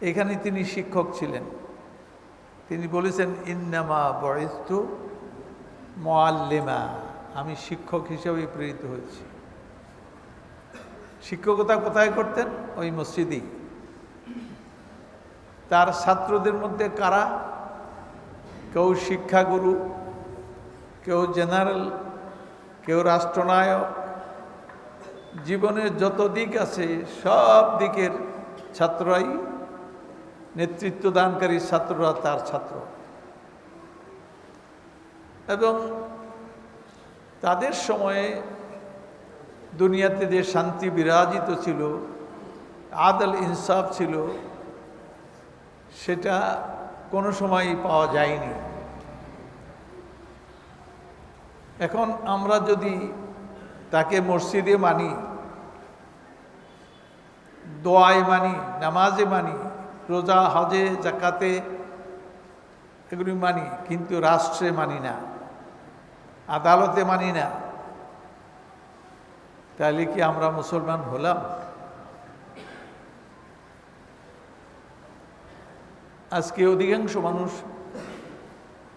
এখানে তিনি শিক্ষক ছিলেন। তিনি বলেছেন, ইন্নামা বুইসতু মুআল্লিমা, আমি শিক্ষক হিসেবে প্রেরিত হয়েছি। শিক্ষকতা কোথায় করতেন? ওই মসজিদেই। তার ছাত্রদের মধ্যে কারা? কেউ শিক্ষাগুরু, কেউ জেনারেল, কেউ রাষ্ট্রনায়ক। জীবনের যত দিক আছে সব দিকের ছাত্ররাই, নেতৃত্ব দানকারী ছাত্ররা তার ছাত্র। এবং তাদের সময়ে দুনিয়াতে যে শান্তি বিরাজিত ছিল, আদল ইনসাফ ছিল, সেটা কোনো সময়ই পাওয়া যায়নি। এখন আমরা যদি তাকে মসজিদে মানি, দোয়ায় মানি, নামাজে মানি, রোজা, হজে, জাকাতে এগুলি মানি, কিন্তু রাষ্ট্রে মানি না, আদালতে মানি না, তাহলে কি আমরা মুসলমান হলাম? আজকে অধিকাংশ মানুষ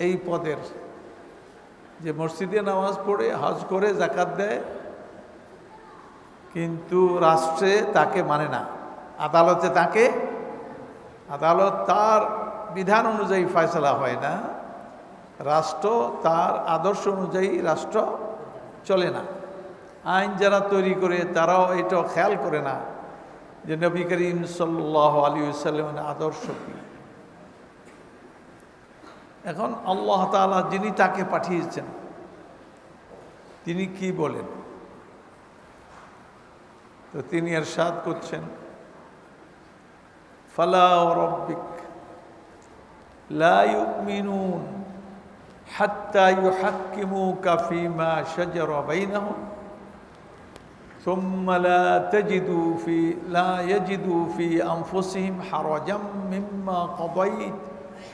এই পদের, যে মসজিদে নামাজ পড়ে, হজ করে, জাকাত দেয়, কিন্তু রাষ্ট্রে তাকে মানে না, আদালতে তাকে, আদালত তার বিধান অনুযায়ী ফয়সালা হয় না, রাষ্ট্র তার আদর্শ অনুযায়ী রাষ্ট্র চলে না। আইন যারা তৈরি করে তারাও এটা খেয়াল করে না যে নবী করিম সাল্লাল্লাহু আলাইহি ওয়াসাল্লামের আদর্শ কি। এখন আল্লাহ তাআলা যিনি তাকে পাঠিয়েছেন তিনি কি বলেন? তো তিনি ইরশাদ করছেন, ফালা রাব্বিক লা ইউমিনুন হাত্তা ইউহাক্কিমুকা ফীমা শাজারা বাইনাহুম ثم لا يجدوا في أنفسهم حرجا مما قضيت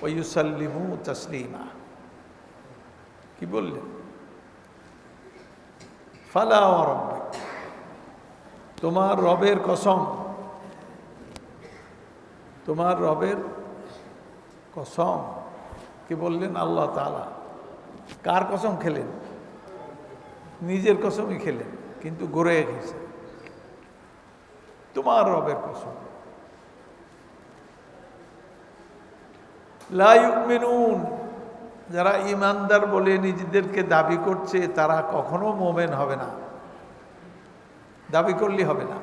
ويسلموا تسليما। কি বললেন? ফালা ওয়ারাব্বিক, তোমার রবের কসম, তোমার রবের কসম। কি বললেন? আল্লাহ তাআলা। কার কসম খেলেন? নিজের কসমই খেলেন, কিন্তু গড়ে গেছে। তোমার রবের কসম। লা ইউমিনুন, যারা ইমানদার বলে নিজেদেরকে দাবি করছে তারা কখনো মোমেন হবে না, দাবি করলে হবে না।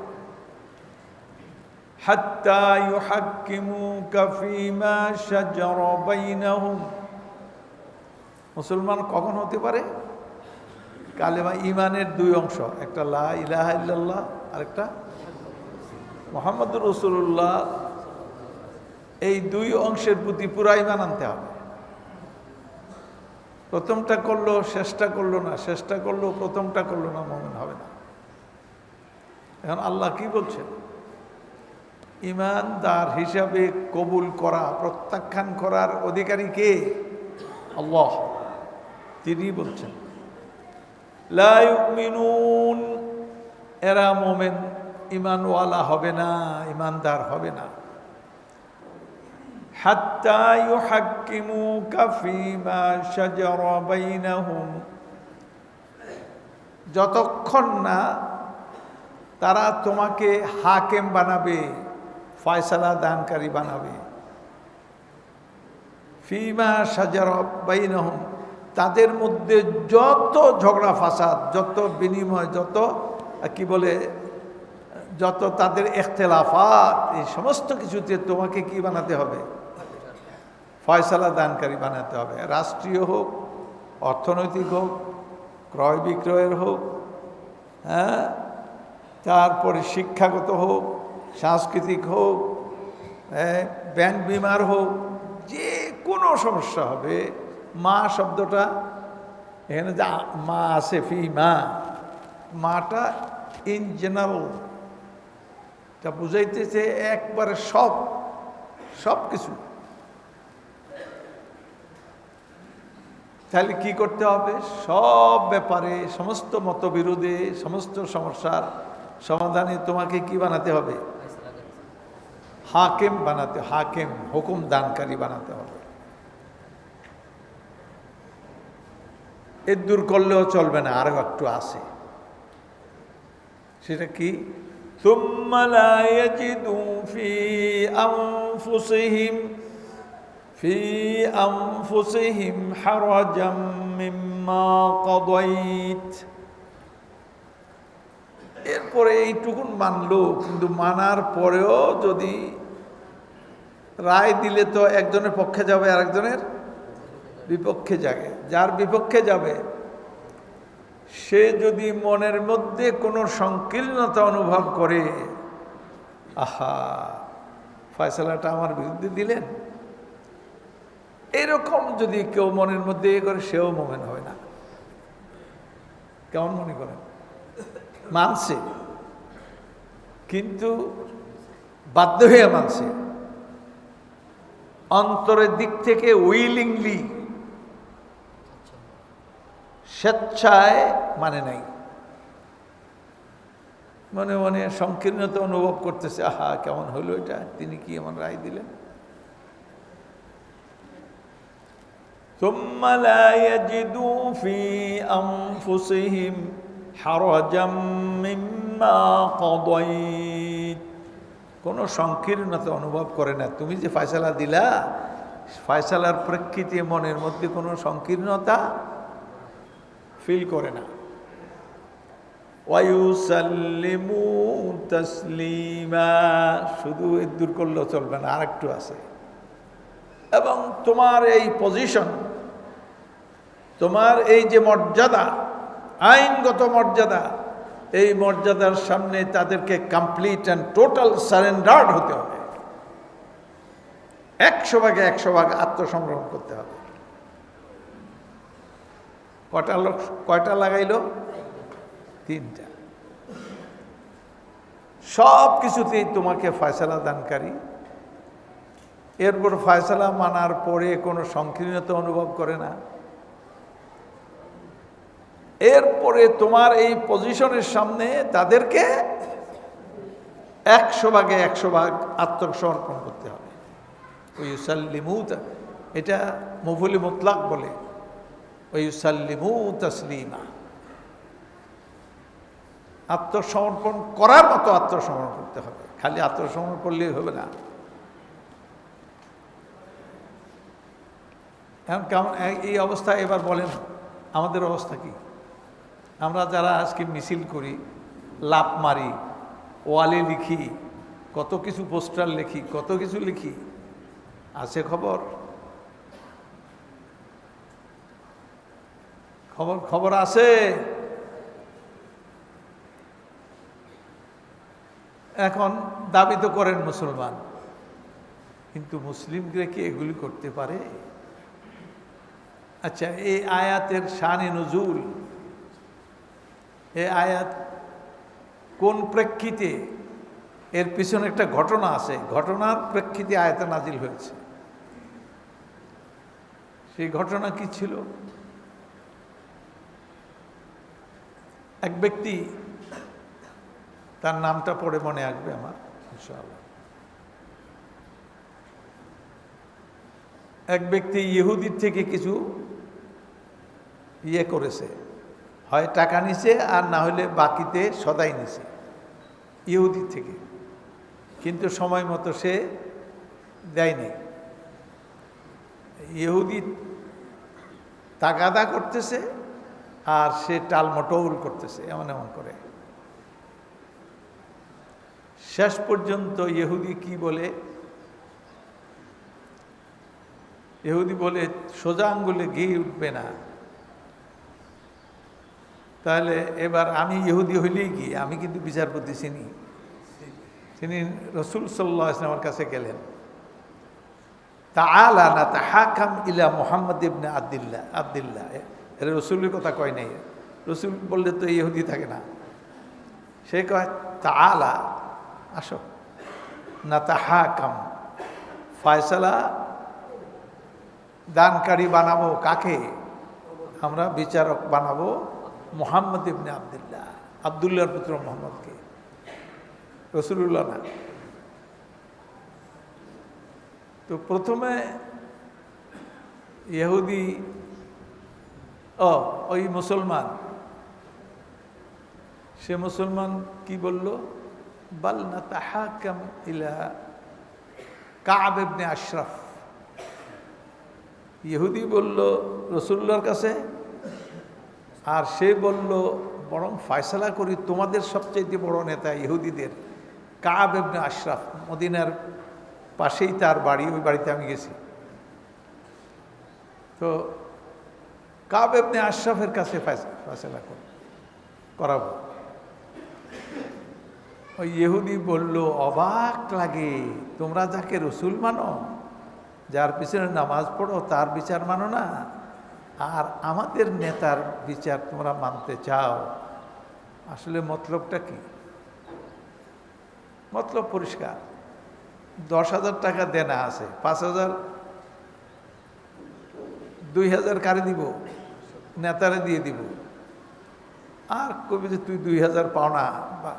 হাত্তা ইউহাক্কিমুকা ফীমা শাজারা বাইনাহুম, মুসলমান কখন হতে পারে? কালেমা ইমানের দুই অংশ, একটা লা ইলাহা ইল্লাল্লাহ, আরেকটা মুহাম্মদুর রাসূলুল্লাহ। এই দুই অংশের প্রতি পুরা ইমান আনতে হবে। প্রথমটা করলো, শেষটা করলো না, শেষটা করলো, প্রথমটা করলো না, মুমিন হবে না। এখন আল্লাহ কি বলছেন? ইমানদার হিসাবে কবুল করা, প্রত্যাখ্যান করার অধিকারী কে? আল্লাহ। তিনি বলছেন লা ইউমিনুন, এরা মোমেন, ইমানওয়ালা হবে না, ইমানদার হবে না। হাত্তা ইউহাক্কিমুকা ফীমা শাজারা বাইনাহুম, যতক্ষণ না তারা তোমাকে হাকেম বানাবে, ফয়সালা দানকারী বানাবে। ফীমা শাজারা বাইনাহুম, তাদের মধ্যে যত ঝগড়া ফাসাদ, যত বিনিময়, যত কি বলে, যত তাদের ইখতিলাফাত, এই সমস্ত কিছুতে তোমাকে কি বানাতে হবে? ফয়সালা দানকারী বানাতে হবে। রাষ্ট্রীয় হোক, অর্থনৈতিক হোক, ক্রয় বিক্রয়ের হোক, হ্যাঁ, তারপরে শিক্ষাগত হোক, সাংস্কৃতিক হোক, ব্যাংক বিমার হোক, যে কোনো সমস্যা হবে। মা শব্দটা এখানে যা মা আছে, ফি মা, মাটা ইন জেনারেল, তা বুঝাইতেছে একবারে সব, সব কিছু। তাহলে কি করতে হবে? সব ব্যাপারে, সমস্ত মতবিরোধে, সমস্ত সমস্যার সমাধানে তোমাকে কি বানাতে হবে? হাকিম বানাতে, হাকিম হুকুম দানকারী বানাতে হবে। এর দূর করলেও চলবে না, আরো একটু আছে। সেটা কি? ثم لا يجدوا في أنفسهم حرجا مما قضيت। এরপরে এইটুকুন মানলো, কিন্তু মানার পরেও যদি রায় দিলে তো একজনের পক্ষে যাবে আর একজনের বিপক্ষে যাবে। যার বিপক্ষে যাবে সে যদি মনের মধ্যে কোনো সংকীর্ণতা অনুভব করে, আহা ফয়সালাটা আমার বিরুদ্ধে দিলেন, এরকম যদি কেউ মনের মধ্যে এ করে, সেও মোমেন হবে না। কেমন মনে করেন? মানছে, কিন্তু বাধ্য হয়ে মানছে, অন্তরের দিক থেকে উইলিংলি, স্বেচ্ছায় মানে নাই। মনে মনে সংকীর্ণতা অনুভব করতেছে, আহা কেমন হইল এটা, তিনি কি এমন রায় দিলেন। ثم لا يجدوا في أنفسهم حرجا مما قضيت। কোনো সংকীর্ণতা অনুভব করে না। তুমি যে ফয়সালা দিলা, ফয়সালার প্রেক্ষিতে মনের মধ্যে কোনো সংকীর্ণতা ফিল করে না। ওয়ায়ুসাল্লিমু তাসলিমা, শুধু এর দূর করলেও চলবে না, আর একটু আছে। এবং তোমার এই পজিশন, তোমার এই যে মর্যাদা, আইনগত মর্যাদা, এই মর্যাদার সামনে তাদেরকে কমপ্লিট অ্যান্ড টোটাল সারেন্ডার্ড হতে হবে। 100% আত্মসংগ্রহণ করতে হবে। কয়টা লাগাইল? 3টা। সব কিছুতেই তোমাকে ফয়সালা দানকারী। এরপর ফয়সালা মানার পরে কোনো সংকীর্ণতা অনুভব করে না। এরপরে তোমার এই পজিশনের সামনে তাদেরকে 100% আত্মসমর্পণ করতে হবে। ওয়ুসাল্লিমু, এটা মফুলি মুতলাক বলে, ওয়ুসাল্লিমু তাসলিমা। আত্মসমর্পণ করার মতো আত্মসমর্পণ করতে হবে, খালি আত্মসমর্পণ করলেই হবে না। এখন কেমন এই অবস্থা? এবার বলেন আমাদের অবস্থা কি? আমরা যারা আজকে মিছিল করি, লাফ মারি, ওয়ালে লিখি, কত কিছু পোস্টার লিখি, কত কিছু লিখি, আছে খবর? খবর আছে? এখন দাবি তো করেন মুসলমান, কিন্তু মুসলিমরা কি এগুলি করতে পারে? আচ্ছা, এই আয়াতের শানে নুজুল, এই আয়াত কোন প্রেক্ষিতে? এর পিছনে একটা ঘটনা আছে, ঘটনার প্রেক্ষিতে আয়াতে নাজিল হয়েছে। সেই ঘটনা কি ছিল? এক ব্যক্তি, তার নামটা পড়ে মনে আসবে আমার ইনশাআল্লাহ। এক ব্যক্তি ইহুদির থেকে কিছু করেছে, হয় টাকা নিছে আর না হলে বাকিতে সদাই নিছে ইহুদির থেকে, কিন্তু সময় মতো সে দেয় নাই। ইহুদি তাগাদা করতেছে আর সে টালমটোল করতেছে, এমন করে। শেষ পর্যন্ত ইহুদি কি বলে? ইহুদি বলে, সোজা আঙ্গুলে ঘি উঠবে না, তাহলে এবার আমি ইহুদি হইলেই কি? আমি কিন্তু বিচারপতি চিনি। তিনি রসুল সাল্লাল্লাহু আলাইহি ওয়াসাল্লামের কাছে গেলেন, তাআলা নাতাহাকাম ইলা মুহাম্মদ ইবনে আব্দুল্লাহ। এর রসুলের কথা কয় নাই, রসুল বললে তো ইহুদি থাকে না। সে কয়, তাআলা, আসো, নাতাহাকাম, ফয়সালা দানকারী বানাবো কাকে? আমরা বিচারক বানাবো মুহাম্মদ ইবনে আব্দুল্লাহ, আব্দুল্লাহর পুত্র মোহাম্মদকে, রসুলুল্লাহ না। তো প্রথমে ইহুদি ওই মুসলমান, সে মুসলমান কি বলল, বাল নাতাহাকাম ইলা কাব ইবনে আশরাফ। ইহুদি বলল রাসূলুল্লাহর কাছে, আর সে বলল বরং ফয়সালা করি তোমাদের সবচেয়ে বড় নেতা ইহুদিদের কাব ইবনে আশরাফ, মদিনার পাশেই তার বাড়ি, ওই বাড়িতে আমি গেছি। তো কাব ইবনে আশরাফের কাছে ফয়সালা করাবো। ওই ইহুদি বলল, অবাক লাগে, তোমরা যাকে রসুল মানো, যার পিছনে নামাজ পড়ো, তার বিচার মানো না, আর আমাদের নেতার বিচার তোমরা মানতে চাও। আসলে মতলবটা কি? মতলব পরিষ্কার, 10,000 টাকা দেনা আছে, 5,000 2,000 কারে দিব? নেতারে দিয়ে দিব। আর কবি যে তুই 2,000 পাও না, বা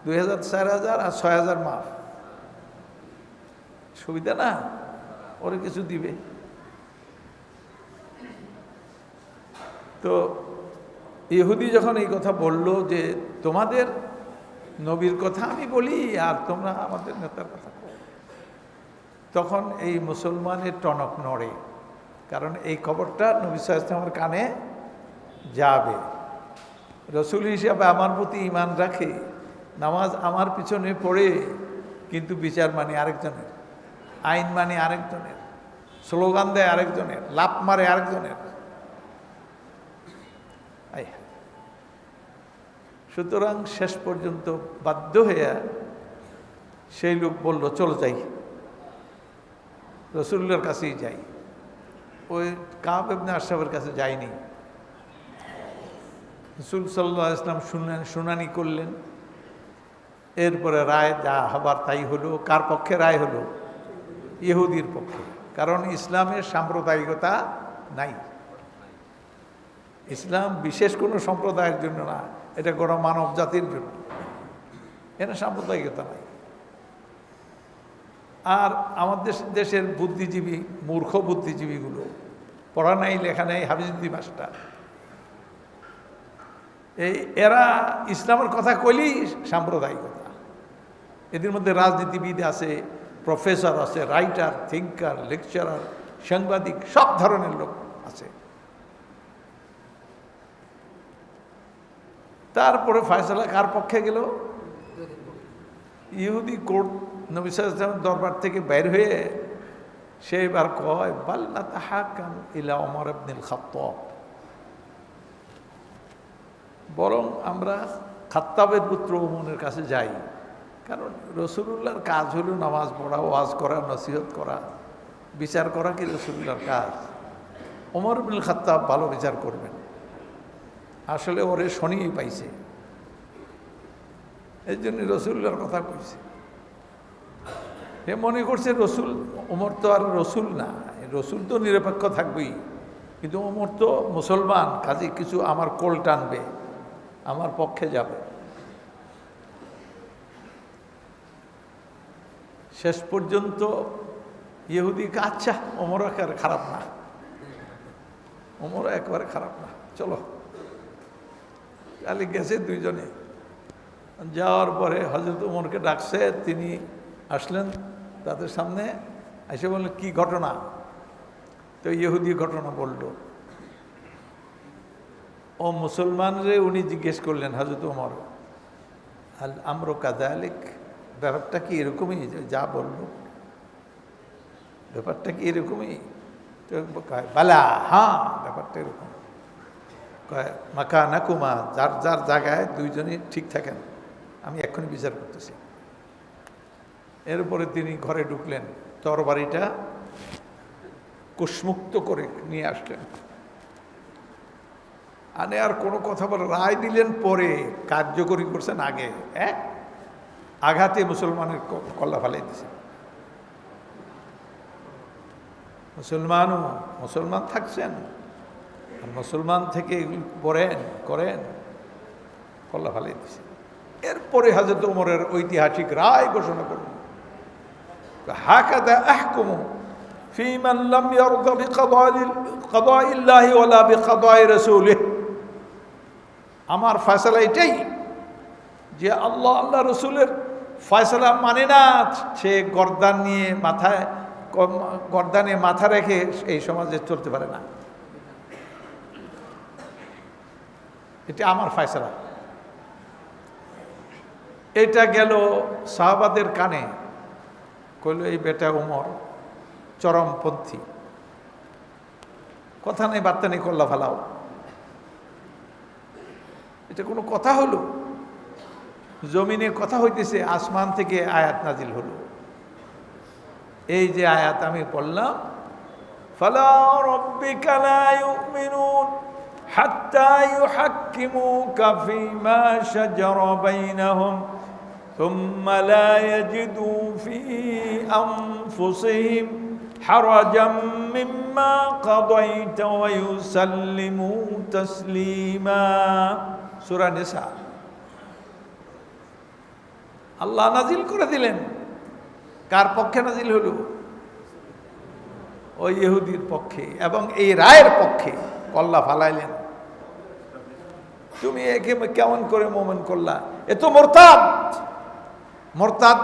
2,000 4,000 আর 6,000 মাফ, সুবিধা না? ওরে কিছু দিবে। তো ইহুদি যখন এই কথা বলল যে তোমাদের নবীর কথা আমি বলি আর তোমরা আমাদের নেতার কথা বলো, তখন এই মুসলমানের টনক নড়ে, কারণ এই খবরটা নবী সাল্লাল্লাহু আলাইহি ওয়াসাল্লামের কানে যাবে। রসুল হিসাবে আমার প্রতি ঈমান রাখে, নামাজ আমার পিছনে পড়ে, কিন্তু বিচার মানে আরেকজনের, আইন মানে আরেকজনের, স্লোগান দেয় আরেকজনের, লাফ মারে আরেকজনের। সুতরাং শেষ পর্যন্ত বাধ্য হয়ে সেই লোক বলল, চলো যাই, রসুল্লাহর কাছেই যাই। ওই কাব ইবনে আশরাফের কাছে যায়নি। রাসূল সাল্লাল্লাহু আলাইহি ওয়াসাল্লাম শুনানি করলেন, এরপরে রায় যা হবার তাই হলো। কার পক্ষে রায় হলো? ইহুদির পক্ষে, কারণ ইসলামের সাম্প্রদায়িকতা নাই। ইসলাম বিশেষ কোনো সম্প্রদায়ের জন্য না, এটা গোটা মানব জাতির জন্য, এখানে সাম্প্রদায়িকতা নাই। আর আমাদের দেশের বুদ্ধিজীবী, মূর্খ বুদ্ধিজীবীগুলো, পড়া নাই লেখা নাই, হাফিজুদ্দিন মাস্টার, এরা ইসলামের কথা কইলেই সাম্প্রদায়িকতা। এদের মধ্যে রাজনীতিবিদ আছে, প্রফেসর আছে, রাইটার, থিঙ্কার, লেকচারার, সাংবাদিক, সব ধরনের লোক আছে। তারপরে ফয়সালা কার পক্ষে গেল? ইহুদি কোর্ট নবী সাল্লাল্লাহু আলাইহি ওয়াসাল্লামের দরবার থেকে বের হয়ে সে এবার কয়, বাল নাতাহাকাম ইলা ওমর ইবনুল খাত্তাব, বরং আমরা খাত্তাবের পুত্র ওমরের কাছে যাই। কারণ রাসূলুল্লাহর কাজ হলো নামাজ পড়া, ওয়াজ করা, নসিহত করা, বিচার করা কি রাসূলুল্লাহর কাজ? ওমর ইবনুল খাত্তাব ভালো বিচার করবেন। আসলে ওরে শনিই পাইছে, এই জন্য রাসূলুল্লাহর কথা কইছে। এ মনে করছে রসুল, ওমর তো আর রসুল না, রসুল তো নিরপেক্ষ থাকবেই, কিন্তু ওমর তো মুসলমান, কাজে কিছু আমার কোল টানবে, আমার পক্ষে যাবে। শেষ পর্যন্ত ইহুদিকে, আচ্ছা ওমর একেবারে খারাপ না, ওমর একেবারে খারাপ না, চলো। কালি গেছে দুইজনে, যাওয়ার পরে হযরত ওমরকে ডাকছে, তিনি আসলেন তাদের সামনে, এসে বললেন কি ঘটনা? তো ইহুদি ঘটনা বলল। ও মুসলমানরে উনি জিজ্ঞেস করলেন হযরত ওমর, আল আমরু কাযালিক, ব্যাপারটা কি এরকমই যা বলল? ব্যাপারটা কি এরকমই? তো বালা, হ্যাঁ ব্যাপারটা এরকম। কয় মাকানাকুমা, যার যার জায়গায় দুইজনই ঠিক থাকেন, আমি এক্ষুনি বিচার করতেছি। এরপরে তিনি ঘরে ঢুকলেন, তরবারিটা কুশমুক্ত করে নিয়ে আসলেন, আনে আর কোনো কথা বলে রায় দিলেন, পরে কার্যকরী করছেন আগে, এক আঘাতে মুসলমানের কল্লা ফালাই দিয়েছেন। মুসলমান থাকছেন, আর মুসলমান থেকে এগুলি করেন, কল্লা ফালাই দিয়েছেন। এরপরে হযরত ওমরের ঐতিহাসিক রায় ঘোষণা করলেন, হাকাযা আহকুমু ফি মান লাম ইয়ারদা বিকাদাইল্লাহি ওয়ালা বিকাদাই রাসূলিহি, আমার ফয়সালা এটাই যে আল্লাহ আল্লাহ রসুলের ফয়সালা মানে না, সে গর্দানে মাথা রেখে এই সমাজে চলতে পারে না। এটা আমার ফয়সালা। এটা গেল সাহাবাদের কানে, কইল এই বেটা ওমর চরমপন্থী, কথা নেই বার্তা নেই, কল্লা ফালাও। এটা কোনো কথা হলো? জমিনে কথা হইতেছে, আসমান থেকে আয়াত নাজিল হলো। এই যে আয়াত আমি পড়লাম, ফালা রাব্বিকা লা ইউমিনুন হাত্তা ইউহাক্কিমুকা ফীমা শাজারা বাইনাহুম থুম্মা লা ইয়াজিদু ফী আনফুসিহিম হারাজাম মিম্মা কাদাইতা ওয়া ইউসাল্লিমু তাসলিমা। সূরা নিসা। আল্লাহ নাজিল করে দিলেন। কার পক্ষে নাজিল হলো? ওই ইহুদির পক্ষে, এবং এই রায়ের পক্ষে কল্লা ফালাইলেন। তুমি একে কেমন করে মোমেন করলা? এ তো মোরতাদ। মোরতাদ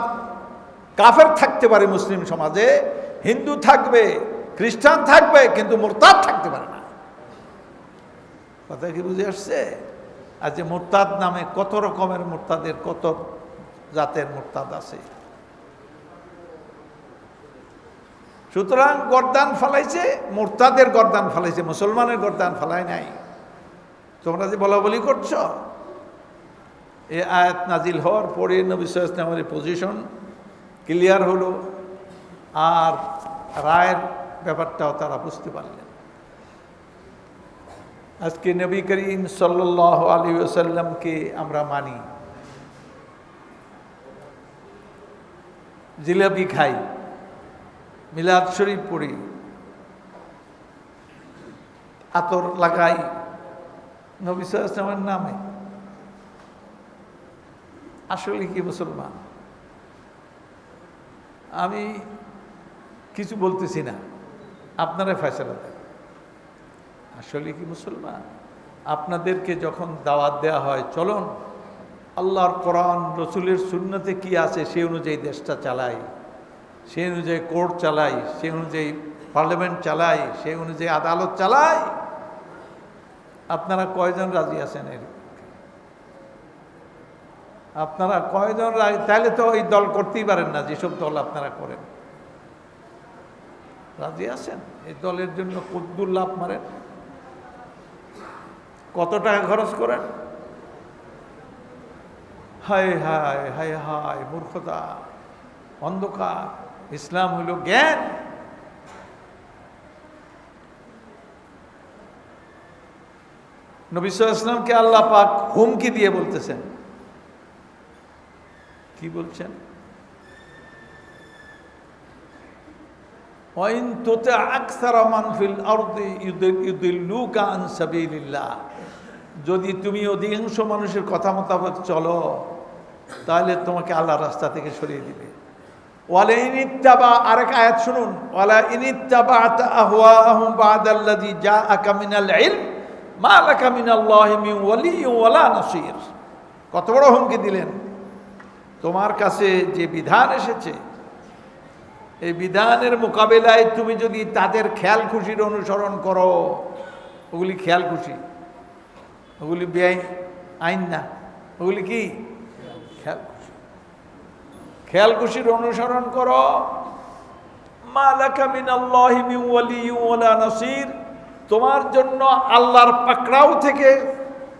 কাফের থাকতে পারে মুসলিম সমাজে, হিন্দু থাকবে, খ্রিস্টান থাকবে, কিন্তু মোরতাদ থাকতে পারে না। কথা কি বুঝে আসছে? আর যে মোরতাদ নামে কত রকমের মোরতাদের, কত জাতের মোরতাদ আছে। সুতরাং গর্দান ফালাইছে, মোরতাদের গর্দান ফালাইছে, মুসলমানের গর্দান ফালাই নাই। তোমরা যে বলা বলি করছো, এই আয়াত নাজিল হওয়ার পরে নবী সাল্লাল্লাহু আলাইহি ওয়াসাল্লামের পজিশন ক্লিয়ার হলো, আর রায়ের ব্যাপারটাও তারা বুঝতে পারলেন। আজকে নবী করিম সাল্লাল্লাহু আলাইহি ওয়াসাল্লামকে আমরা মানি, জিলাপি খাই, মিলাদ শরীফ পড়ি, আতর লাগাই নবী সাল্লাল্লাহু আলাইহি ওয়াসাল্লামের নামে। আসলে কি মুসলমান? আমি কিছু বলতেছি না, আপনারা ফয়সালা দেন। আসলে কি মুসলমান? আপনাদেরকে যখন দাওয়াত দেওয়া হয়, চলুন আল্লাহর কোরআন রসুলের সুন্নতে কি আছে সে অনুযায়ী দেশটা চালাই, সে অনুযায়ী কোর্ট চালাই, সে অনুযায়ী পার্লামেন্ট চালাই, সে অনুযায়ী আদালত চালাই, আপনারা কয়জন রাজি আছেন? এর আপনারা কয়জন রাজি? তাহলে তো ওই দল করতেই পারেন না যেসব দল আপনারা করেন। রাজি আছেন? এই দলের জন্য কদ্দুর লাভ মারেন, কত টাকা খরচ করেন? হায় হায় হায় হায়, মূর্খতা, অন্ধকার। ইসলাম হইল জ্ঞান। নবী সাল্লাল্লাহু আলাইহি ওয়াসাল্লামকে আল্লাহ পাক হুমকি দিয়ে বলতেছেন, কি বলছেন? ওয়াইন তুতি আকসারা মান ফিল আরদি ইউদিল্লুকা আন সাবিলিল্লাহ, যদি তুমি অধিকাংশ মানুষের কথা মোতাবেক চলো তাহলে তোমাকে আল্লাহর রাস্তা থেকে সরিয়ে দিবে। ওয়ালা ইন ইত্তাবা, আরেক আয়াত শুনুন, ওয়ালা ইন ইত্তাবা'তা আহওয়াহুম বা'দাল্লাযী জাআকা মিনাল ইলম মা লাকা মিনাল্লাহি মিন ওয়ালিয়্যিন ওয়ালা নাসীর। কত বড় হুমকি দিলেন! তোমার কাছে যে বিধান এসেছে, এই বিধানের মোকাবেলায় তুমি যদি তাদের খেয়াল খুশির অনুসরণ করো, ওগুলি খেয়াল খুশি, ওগুলি বেআইন আইন না, ওগুলি কি খেয়াল খুশি। খেয়াল খুশির অনুসরণ করো, মা লাকা মিনাল্লাহি মিন ওয়ালিয়্যিন ওয়ালা নাসীর, তোমার জন্য আল্লাহর পাকড়াও থেকে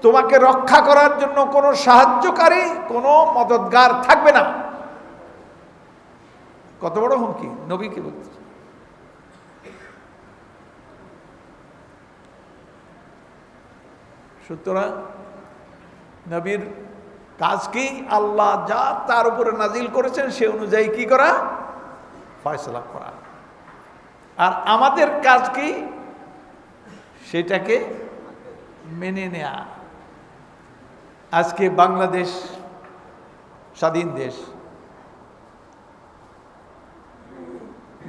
তোমাকে রক্ষা করার জন্য কোনো সাহায্যকারী, কোনো মদদগার থাকবে না। কত বড় হুমকি নবীকে বলছে। সুতরাং নবীর কাজ কি? আল্লাহ যা তার উপরে নাজিল করেছেন সে অনুযায়ী কি করা? ফয়সালা করা। আর আমাদের কাজ কি? সেটাকে মেনে নেয়া। আজকে বাংলাদেশ স্বাধীন দেশ,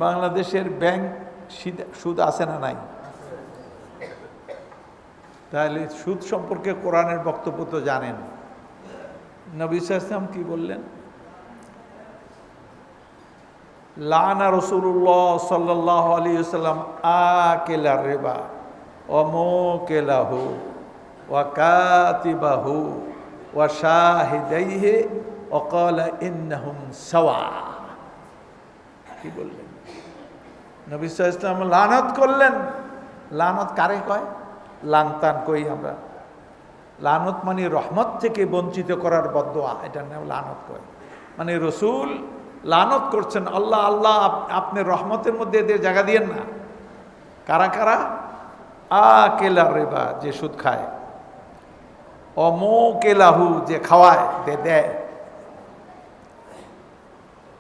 বাংলাদেশের ব্যাংক সুদ আছে না নাই? তাহলে সুদ সম্পর্কে কোরআনের বক্তব্য তো জানেন। নবী সাল্লাল্লাহু আলাইহি ওয়াসাল্লাম কি বললেন? লানা রাসূলুল্লাহ সাল্লাল্লাহু আলাইহি ওয়াসাল্লাম আকিলা রিবা ওয়া মুকিলাহু ওয়া কাতিবাহু ওয়া শাহিদাইহি ওয়া ক্বালা ইন্নাহুম সাওয়া। কি বললেন? নবী সাল্লাল্লাহু আলাইহি ওয়াসাল্লাম লানত করলেন। লানত কারে কয়? লানতান কই আমরা। লানত মানে রহমত থেকে বঞ্চিত করার বদদোয়া, এটার নাম লানত কয়। মানে রসুল লানত করছেন, আল্লাহ আল্লাহ আপনি রহমতের মধ্যে এদের জায়গা দিয়েন না। কারা কারা? আকেলা রিবা, যে সুদ খায়, অমোকেলাহু, যে খাওয়ায় দেয়,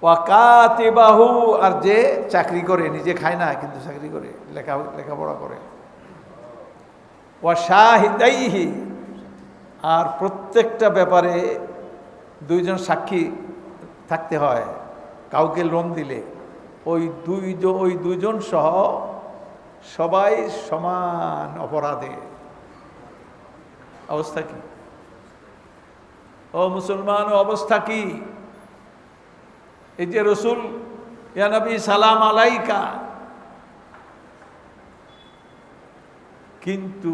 ওয়াকাতিবাহু, আর যে চাকরি করে, নিজে খায় না কিন্তু চাকরি করে, লেখাপড়া করে, ওয়া শাহিদাইহি, আর প্রত্যেকটা ব্যাপারে দুইজন সাক্ষী থাকতে হয়। কাউকে লোন দিলে ওই দুইজন সহ সবাই সমান অপরাধে। অবস্থা কি? ও মুসলমান, অবস্থা কি? এই যে রসুল, ইয়া নবী সালাম আলাইকা, কিন্তু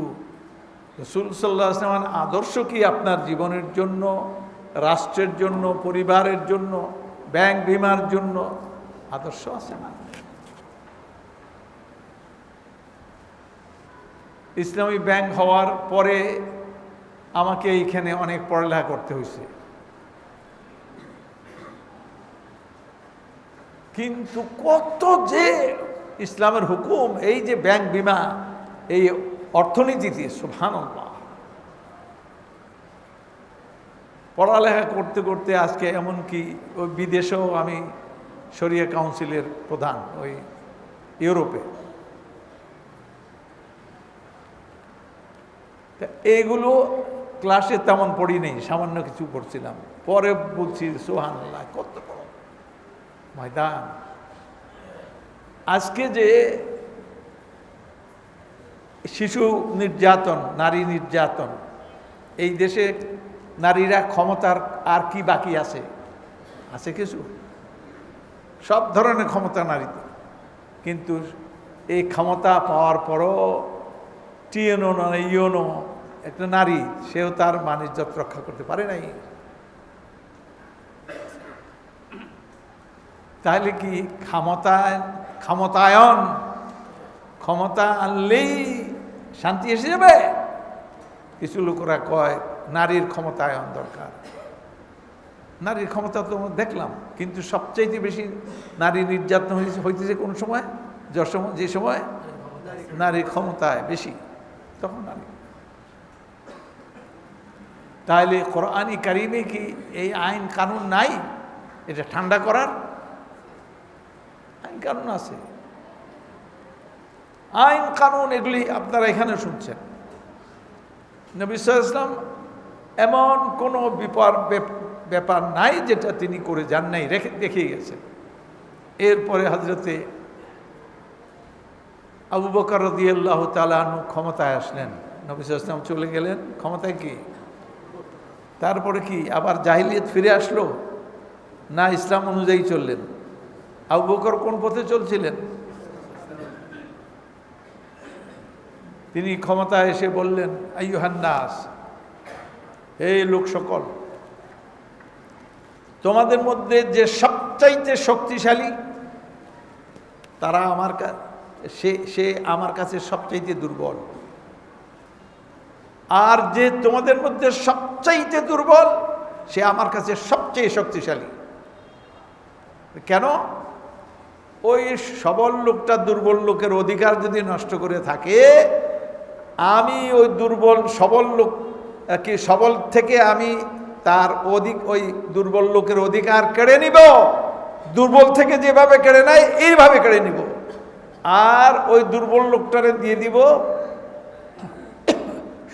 রসুল সাল্লাল্লাহু আলাইহি ওয়াসাল্লাম আদর্শ কি আপনার জীবনের জন্য, রাষ্ট্রের জন্য, পরিবারের জন্য, ব্যাংক বিমার জন্য আদর্শ আছে না? ইসলামী ব্যাংক হওয়ার পরে আমাকে এইখানে অনেক পড়ালেখা করতে হয়েছে, কিন্তু কত যে ইসলামের হুকুম, এই যে ব্যাংক বিমা, এই অর্থনীতিতে, সুবহানাল্লাহ। পড়ালেখা করতে করতে আজকে এমনকি ওই বিদেশেও আমি শরিয়া কাউন্সিলের প্রধান, ওই ইউরোপে। এইগুলো ক্লাসে তেমন পড়ি নেই, সামান্য কিছু পড়ছিলাম, পরে বলছি সুবহানাল্লাহ, কত বড় ময়দান। আজকে যে শিশু নির্যাতন, নারী নির্যাতন, এই দেশে নারীরা ক্ষমতার আর কি বাকি আছে? আছে কিছু? সব ধরনের ক্ষমতা নারীতে, কিন্তু এই ক্ষমতা পাওয়ার পরও টিএনও না ইউনো একটা নারী, সেও তার মান-ইজ্জত রক্ষা করতে পারে নাই। তাহলে কি ক্ষমতা আনলেই শান্তি এসে যাবে? কিছু লোকেরা কয় নারীর ক্ষমতায়ন দরকার। নারীর ক্ষমতা তো দেখলাম, কিন্তু সবচাইতে বেশি নারী নির্যাতন হইতেছে কোন সময়? যে সময় নারীর ক্ষমতায় বেশি, তখন নারী। তাহলে কোরআনী কারিমে কি এই আইন কানুন নাই এটা ঠান্ডা করার? আইন কানুন আছে, আইন কানুন এগুলি আপনারা এখানে শুনছেন। নবী সাল্লাল্লাহু আলাইহি ওয়াসাল্লাম এমন কোনো ব্যাপার নাই যেটা তিনি করে যান নাই, দেখিয়ে গেছেন। এরপরে হযরতে আবু বকর রাদিয়াল্লাহু তাআলা আনহু ক্ষমতায় আসলেন, নবী সাল্লাল্লাহু আলাইহি ওয়াসাল্লাম চলে গেলেন ক্ষমতায়। কি তারপরে কি আবার জাহিলিয়াত ফিরে আসলো? না, ইসলাম অনুযায়ী চললেন। আবু বকর কোন পথে চলছিলেন? তিনি ক্ষমতায় এসে বললেন, আইয়ুহান নাস, এই লোক সকল, তোমাদের মধ্যে যে সবচাইতে শক্তিশালী তারা আমার সে আমার কাছে সবচাইতে দুর্বল, আর যে তোমাদের মধ্যে সবচাইতে দুর্বল সে আমার কাছে সবচেয়ে শক্তিশালী। কেন? ওই সবল লোকটা দুর্বল লোকের অধিকার যদি নষ্ট করে থাকে, আমি ওই সবল থেকে আমি তার ওই দুর্বল লোকের অধিকার কেড়ে নিব, দুর্বল থেকে যেভাবে কেড়ে নেয় এইভাবে কেড়ে নিব, আর ওই দুর্বল লোকটারে দিয়ে দিব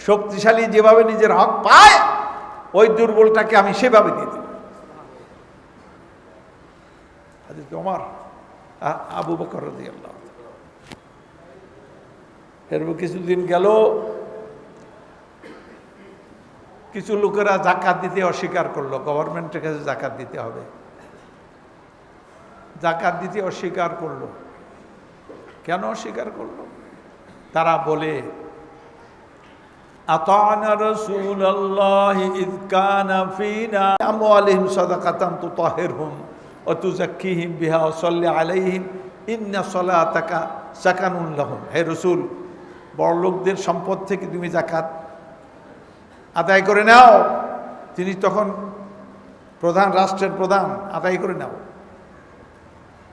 শক্তিশালী যেভাবে নিজের হক পায়, ওই দুর্বলটাকে আমি সেভাবে দিয়ে দিব। আবু বকর রাদিয়াল্লাহু তাআলা এরপর কিছুদিন গেল, কিছু লোকেরা জাকাত দিতে অস্বীকার করলো, গভর্নমেন্টের কাছে জাকাত দিতে হবে, জাকাত দিতে অস্বীকার করলো। কেন অস্বীকার করলো? তারা বলে আতানা রাসূলুল্লাহি ইয কানা ফিনা আমওয়ালিহিম সাদাকাতান তুতাহিরহুম ওয়া তুযাক্কিহিম বিহা ওয়া সাল্লি আলাইহিম ইন্না সালাতাকা সাকানুন লাহুম। হে রাসূল, বড়লোকদের সম্পদ থেকে তুমি যাকাত আদায় করে নাও। তিনি তখন প্রধান, রাষ্ট্রের প্রধান, আদায় করে নাও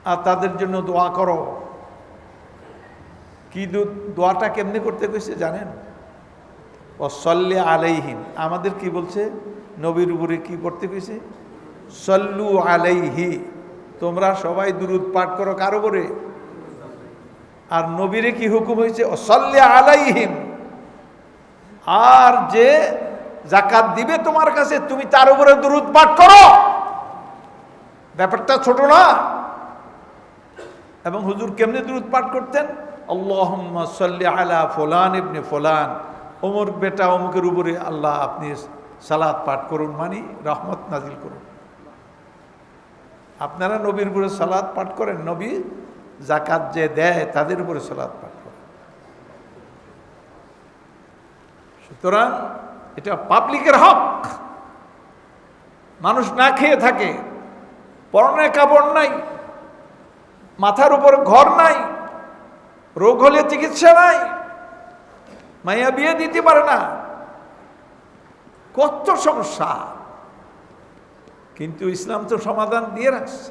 আর তাদের জন্য দোয়া করো। কি দোয়াটা কেমনে করতে কইছে জানেন? ওয়াসাল্লি আলাইহিম। আমাদের কি বলছে? নবীর উপরে কি পড়তে কইছে? সল্লু আলাইহি। তোমরা সবাই দুরূদ পাঠ করো কার উপরে? আর নবীরে কি হুকুম হয়েছে? ওয়াসাল্লি আলাইহিম। আর যে যাকাত দিবে তোমার কাছে, তুমি তার উপরে দুরূদ পাঠ করো। ব্যাপারটা ছোট না। এবং হুজুর কেমনে দুরূদ পাঠ করতেন? আল্লাহুম্মা সাল্লি আলা ফুলান ইবনে ফুলান, ওমর বেটা অমুকের উপরে আল্লাহ আপনি সালাত পাঠ করুন, মানে রহমত নাজিল করুন। আপনারা নবীর উপরে সালাত পাঠ করেন, নবী যাকাত যে দেয় তাদের উপরে সালাত পাঠ করেন। সুতরাং এটা পাবলিকের হক। মানুষ না খেয়ে থাকে, পরনে কাপড় নাই, মাথার উপর ঘর নাই, রোগ হলে চিকিৎসা নাই, মাইয়া বিয়ে দিতে পারে না, কত সমস্যা। কিন্তু ইসলাম তো সমাধান দিয়ে রাখছে।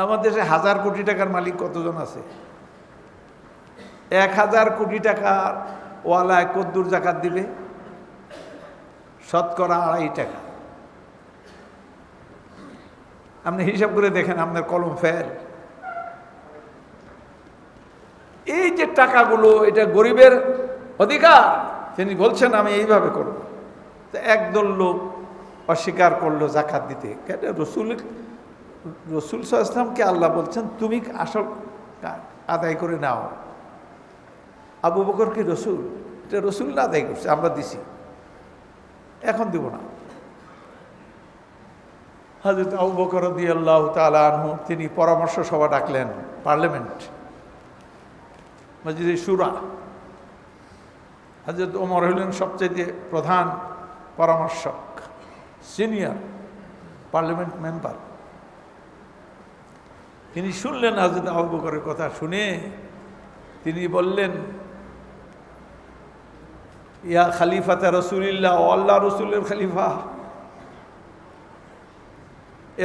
আমাদের দেশে 1000 কোটি টাকার মালিক কতজন আছে? 1000 কোটি টাকার ওয়ালায় কদ্দুর যাকাত দিবে? শতকরা 2.5 টাকা। আপনি হিসাব করে দেখেন, আপনার কলম ফেল। এই যে টাকাগুলো, এটা গরিবের অধিকার। তিনি বলছেন আমি এইভাবে করব। তো একদল লোক অস্বীকার করলো জাকাত দিতে। কেন? রসুল সাল্লাল্লাহু আলাইহি ওয়াসাল্লামকে আল্লাহ বলছেন তুমি আসল আদায় করে নাও। আবু বকর কি রসুল? এটা রসুল না আদায় করছে, আমরা দিছি, এখন দিব না। হযরত আবু বকর রাদিয়াল্লাহু তাআলা আনহু তিনি পরামর্শ সভা ডাকলেন, পার্লামেন্ট, মজলিসে শুরা। হযরত ওমর হলেন সবচেয়ে প্রধান পরামর্শক, সিনিয়র পার্লামেন্ট মেম্বার। তিনি শুনলেন হযরত আবু বকরের কথা। শুনে তিনি বললেন, ইয়া খলিফাতে রাসূলিল্লাহ, আল্লাহ রসুলের খলিফা,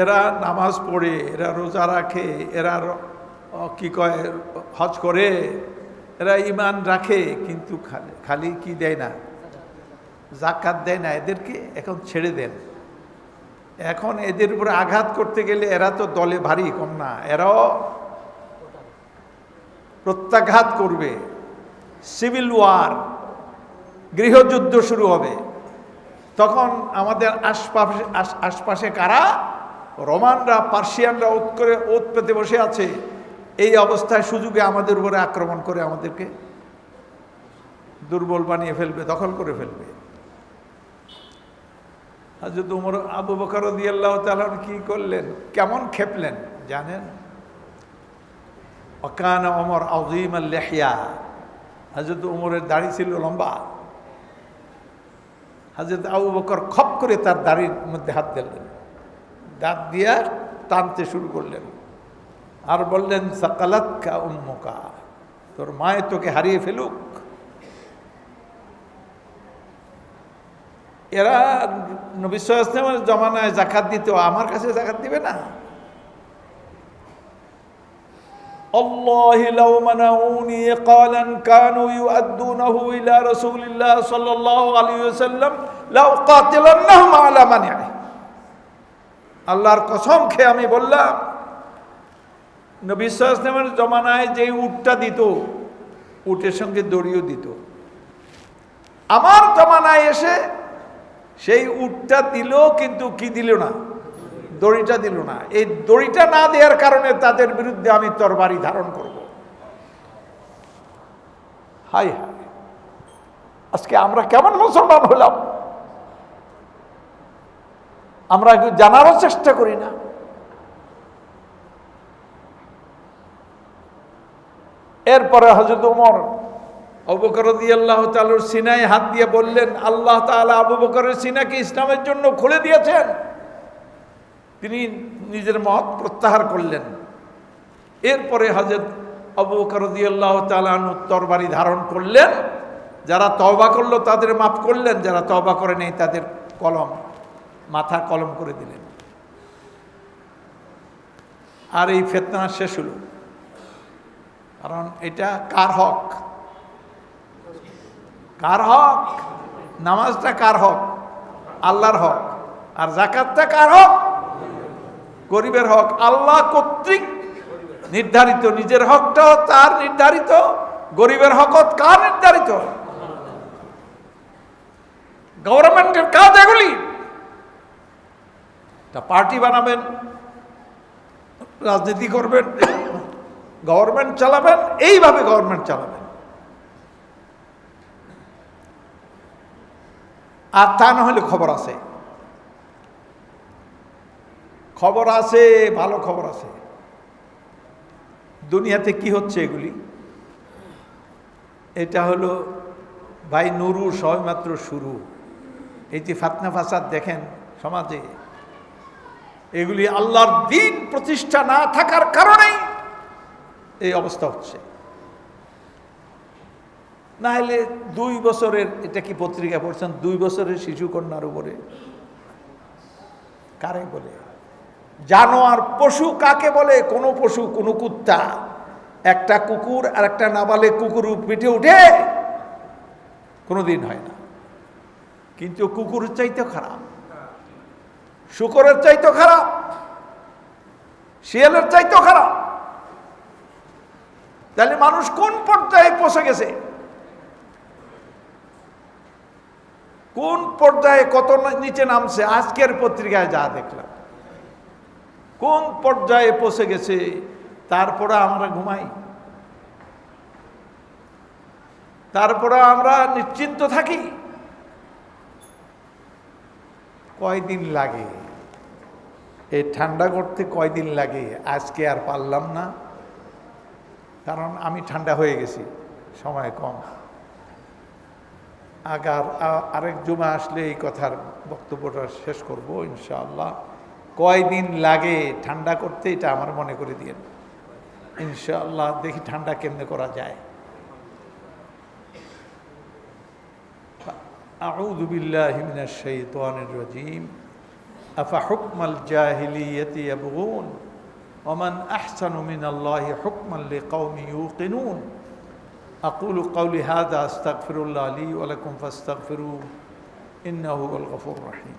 এরা নামাজ পড়ে, এরা রোজা রাখে, এরা কি কয় হজ করে, এরা ঈমান রাখে, কিন্তু খালি কি দেয় না, যাকাত দেয় না। এদেরকে এখন ছেড়ে দেন। এখন এদের উপরে আঘাত করতে গেলে এরা তো দলে ভারী কম না, এরাও প্রত্যাঘাত করবে, সিভিল ওয়ার, গৃহযুদ্ধ শুরু হবে। তখন আমাদের আশপাশে কারা? রোমানরা, পার্সিয়ানরা ওত পেতে বসে আছে। এই অবস্থায় সুযোগে আমাদের উপরে আক্রমণ করে আমাদেরকে দুর্বল বানিয়ে ফেলবে, দখল করে ফেলবে। হযরত ওমর, আবু বকর রাদিয়াল্লাহু তাআলা কি করলেন, কেমন খেপলেন জানেন? ওয়াকানা ওমর আযীমাল লিহইয়া। হযরত ওমরের দাড়ি ছিল লম্বা। হযরত আবু বকর খপ করে তার দাড়ির মধ্যে হাত দিলেন, দাঁত দিয়া টানতে শুরু করলেন আর বললেন, সাকালাতকা উম্মুকা, তোর মায়ে তোকে হারিয়ে ফেলুক। এরা নবী সাল্লাল্লাহু আলাইহি ওয়াসাল্লামের জমানায় যাকাত দিত, আমার কাছে যাকাত দিবে না। আল্লাহি লাউ মানাউনি ক্বালান কানু ইউআদ্দুনাহু ইলা রাসূলিল্লাহ সাল্লাল্লাহু আলাইহি ওয়াসাল্লাম লাউ কাতিলান্নাহুম আলা মানিহি। আল্লাহর কসম খেয়ে আমি বললাম, নবী সাল্লাল্লাহু আলাইহি ওয়াসাল্লামের জমানায় যে উটটা দিত, উটের সঙ্গে দড়িও দিত, আমার জমানায় এসে সেই উটটা দিল, কিন্তু কি দিল না? দড়িটা দিল না। এই দড়িটা না দেওয়ার কারণে তাদের বিরুদ্ধে আমি তরবারি ধারণ করব। হাই হাই, আজকে আমরা কেমন মুসলমান হলাম? আমরা একটু জানারও চেষ্টা করি না। এরপরে হযরত ওমর আবু বকর রাদিয়াল্লাহু তাআলার সিনায় হাত দিয়ে বললেন, আল্লাহ তাআলা আবু বকরের সিনাকে ইসলামের জন্য খুলে দিয়েছেন। তিনি নিজের মত প্রত্যাহার করলেন। এরপরে হযরত আবু বকর রাদিয়াল্লাহু তাআলা তরবারি ধারণ করলেন। যারা তওবা করলো তাদের মাফ করলেন, যারা তওবা করে নেই তাদের মাথা কলম করে দিলেন। আর এই ফিতনা শেষ হলো। কারণ এটা কার হক? কার হক? নামাজটা কার হক? আল্লাহর হক। আর যাকাতটা কার হক? গরিবের হক। আল্লাহ কর্তৃক নির্ধারিত। নিজের হকটাও তার নির্ধারিত, গরিবের হক কার নির্ধারিত? গভর্নমেন্টের কাজ এগুলি। তা পার্টি বানাবেন, রাজনীতি করবেন, গভর্নমেন্ট চালাবেন, এইভাবে গভর্নমেন্ট চালাবেন। আর তা না হলে খবর আছে, খবর আছে, ভালো খবর আছে। দুনিয়াতে কি হচ্ছে এগুলি? এটা হলো ভাই নুরু সবেমাত্র শুরু। এই যে ফাতনা ফাসাদ দেখেন সমাজে, এগুলি আল্লাহর দ্বীন প্রতিষ্ঠা না থাকার কারণেই এই অবস্থা হচ্ছে। না হলে 2 বছরের, এটা কি পত্রিকা পড়ছেন, 2 বছরের শিশু কন্যার উপরে কারে বলে? জানোয়ার, পশু কাকে বলে? কোন পশু, কোন কুত্তা। একটা কুকুর আর একটা নাবালেগ কুকুর পিঠে উঠে কোনোদিন হয় না। কিন্তু কুকুরের চাইতে খারাপ, শুকরের চাইতে খারাপ, শিয়ালের চাইতে খারাপ। তাহলে মানুষ কোন পর্যায়ে পৌঁছে গেছে? কোন পর্যায়ে, কত নিচে নামছে? আজকের পত্রিকায় যা দেখলাম, কোন পর্যায়ে পৌঁছে গেছে। তারপরে আমরা ঘুমাই, তারপরে আমরা নিশ্চিন্ত থাকি। কয়দিন লাগে এই ঠান্ডা করতে? কয়দিন লাগে? আজকে আর পারলাম না, কারণ আমি ঠান্ডা হয়ে গেছি, সময় কম। আরেক জুমা আসলে এই কথার বক্তব্যটা শেষ করব ইনশাআল্লাহ। কয়দিন লাগে ঠান্ডা করতে, এটা আমার মনে করে দিয়েন ইনশাআল্লাহ। দেখি ঠান্ডা কেমনে করা যায়। আউযু বিল্লাহি মিনাশ শাইতানির রাজীম। আফা হুকমাল জাহিলিয়াতি ইয়াবগুন ওয়া মান আহসানু মিনাল্লাহি হুকমান লিকাওমি ইউকিনুন। আকুলু কওলি হাযা আস্তাগফিরুল্লাহ লি ওয়া লাকুম ফাস্তাগফিরুহু ইন্নাহু হুয়াল গফুরুর রহিম।